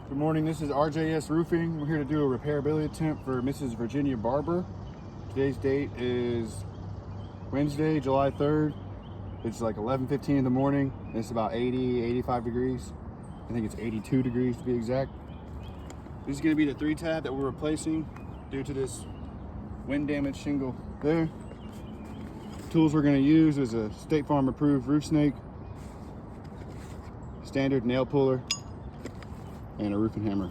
Good morning, this is RJS Roofing. We're here to do a repairability attempt for Mrs. Virginia Barber. Today's date is Wednesday, July 3rd. It's like 11:15 in the morning. It's about 85 degrees. I think it's 82 degrees to be exact. This is gonna be the 3-tab that we're replacing due to this wind damage shingle there. Tools we're gonna use is a State Farm approved roof snake, standard nail puller, and a roofing hammer.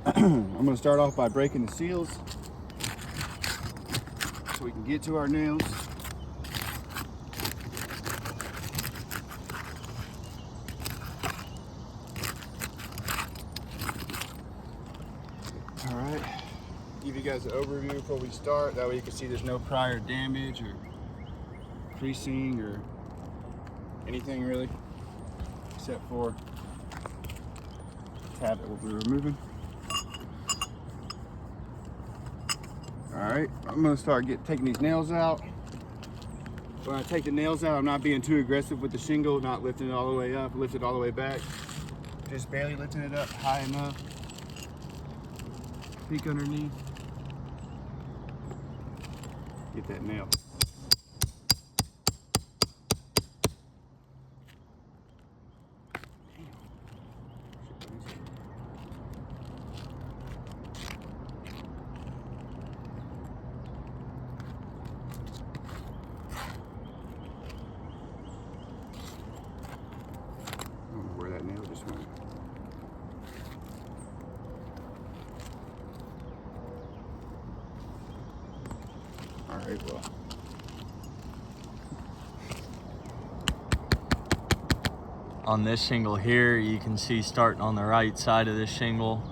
I'm going to start off by breaking the seals so we can get to our nails. All right, give you guys an overview before we start. That way you can see there's no prior damage or creasing or anything really, except for tab that we'll be removing. All right, I'm gonna start taking these nails out. When I take the nails out, I'm not being too aggressive with the shingle, not lifting it all the way up, lift it all the way back. Just barely lifting it up high enough. Peek underneath. Get that nail. Where that nail just went. All right, well. On this shingle here, you can see starting on the right side of this shingle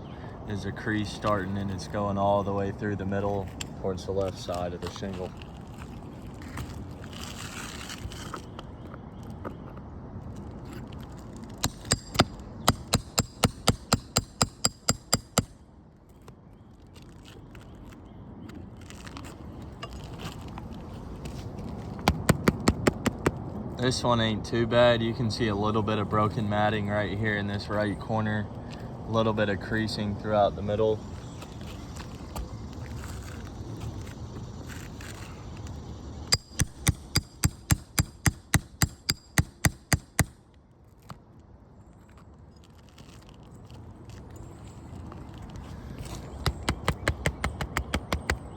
is a crease starting, and it's going all the way through the middle towards the left side of the shingle. This one ain't too bad. You can see a little bit of broken matting right here in this right corner, a little bit of creasing throughout the middle.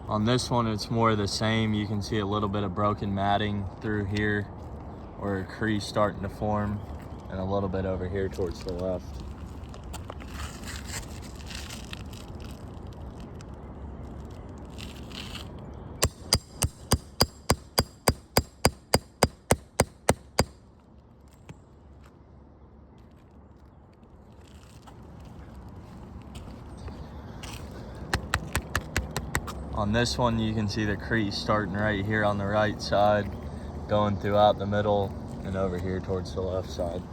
On this one, it's more of the same. You can see a little bit of broken matting through here, or a crease starting to form, and a little bit over here towards the left. On this one, you can see the crease starting right here on the right side, going throughout the middle and over here towards the left side.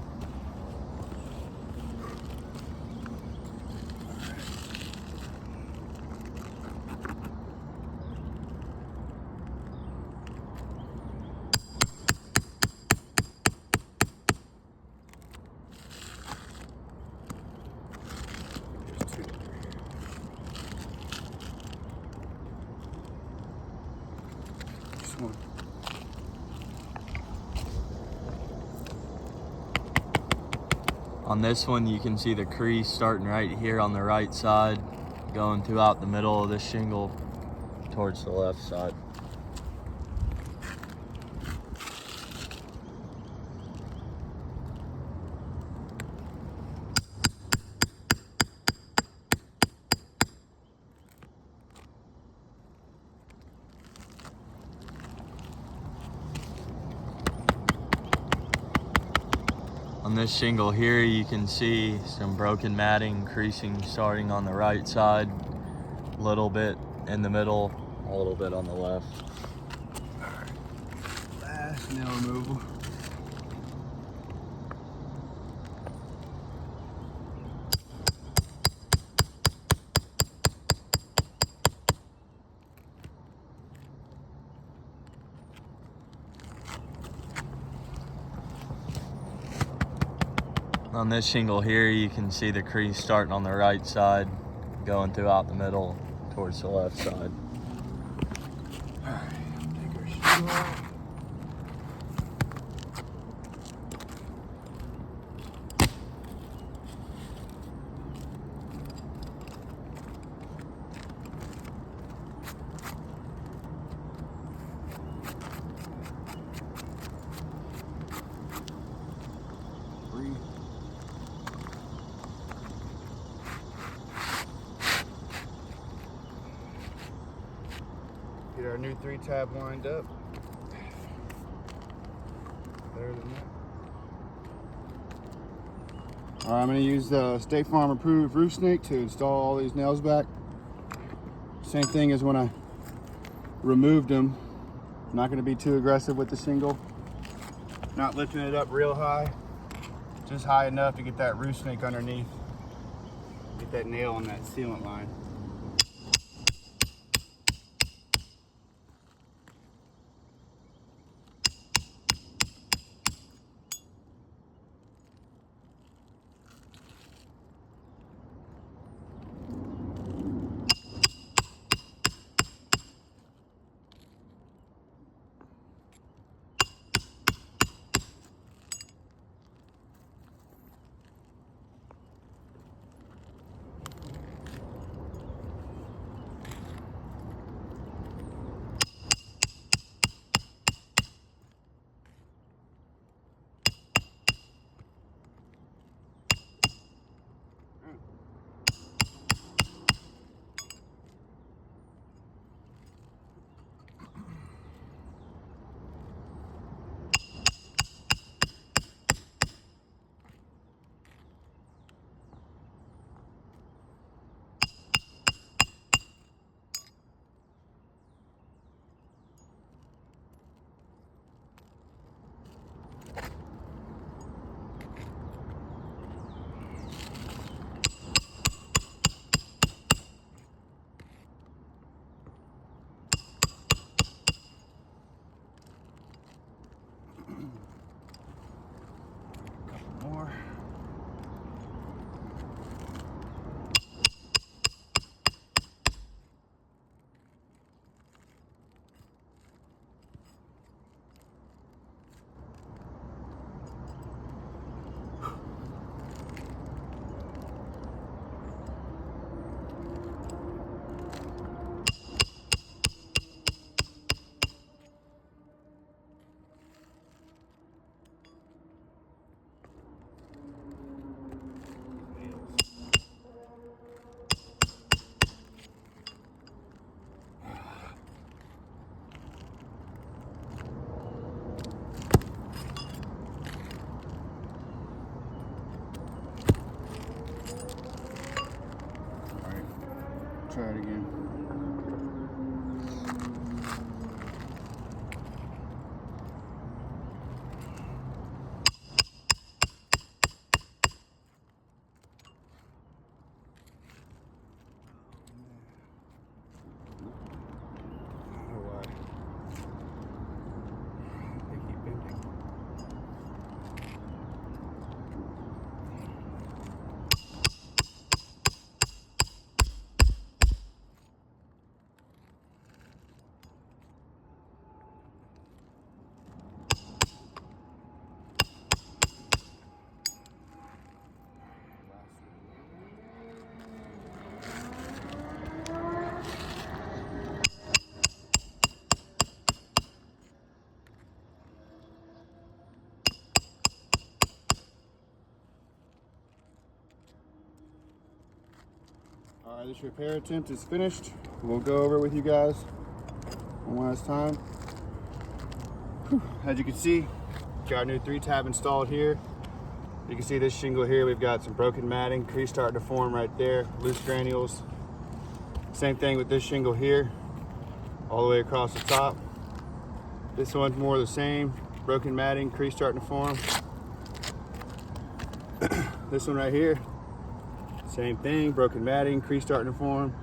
On this one, you can see the crease starting right here on the right side, going throughout the middle of this shingle towards the left side. On this shingle here, you can see some broken matting, creasing starting on the right side, a little bit in the middle, a little bit on the left. All right. Last nail removal. On this shingle here, you can see the crease starting on the right side, going throughout the middle towards the left side. All right, take our shingle off. Get our new 3-tab lined up. Better than that. All right, I'm going to use the State Farm approved roof snake to install all these nails back. Same thing as when I removed them. I'm not going to be too aggressive with the shingle. Not lifting it up real high, just high enough to get that roof snake underneath. Get that nail on that sealant line. Try it again. All right, this repair attempt is finished. We'll go over it with you guys one last time. Whew. As you can see, got our new 3-tab installed here. You can see this shingle here, we've got some broken matting, crease starting to form right there, loose granules. Same thing with this shingle here, all the way across the top. This one's more the same, broken matting, crease starting to form. This one right here, same thing, broken matting, crease starting to form.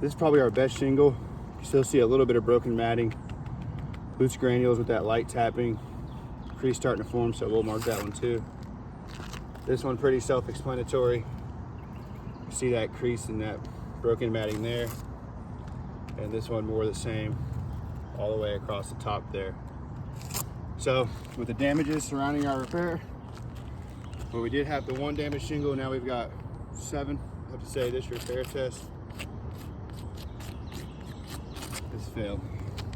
This is probably our best shingle. You still see a little bit of broken matting, loose granules with that light tapping, crease starting to form, so we'll mark that one too. This one pretty self-explanatory. You see that crease and that broken matting there. And this one more the same, all the way across the top there. So with the damages surrounding our repair, well, we did have the one damaged shingle, now we've got 7. I have to say this repair test has failed.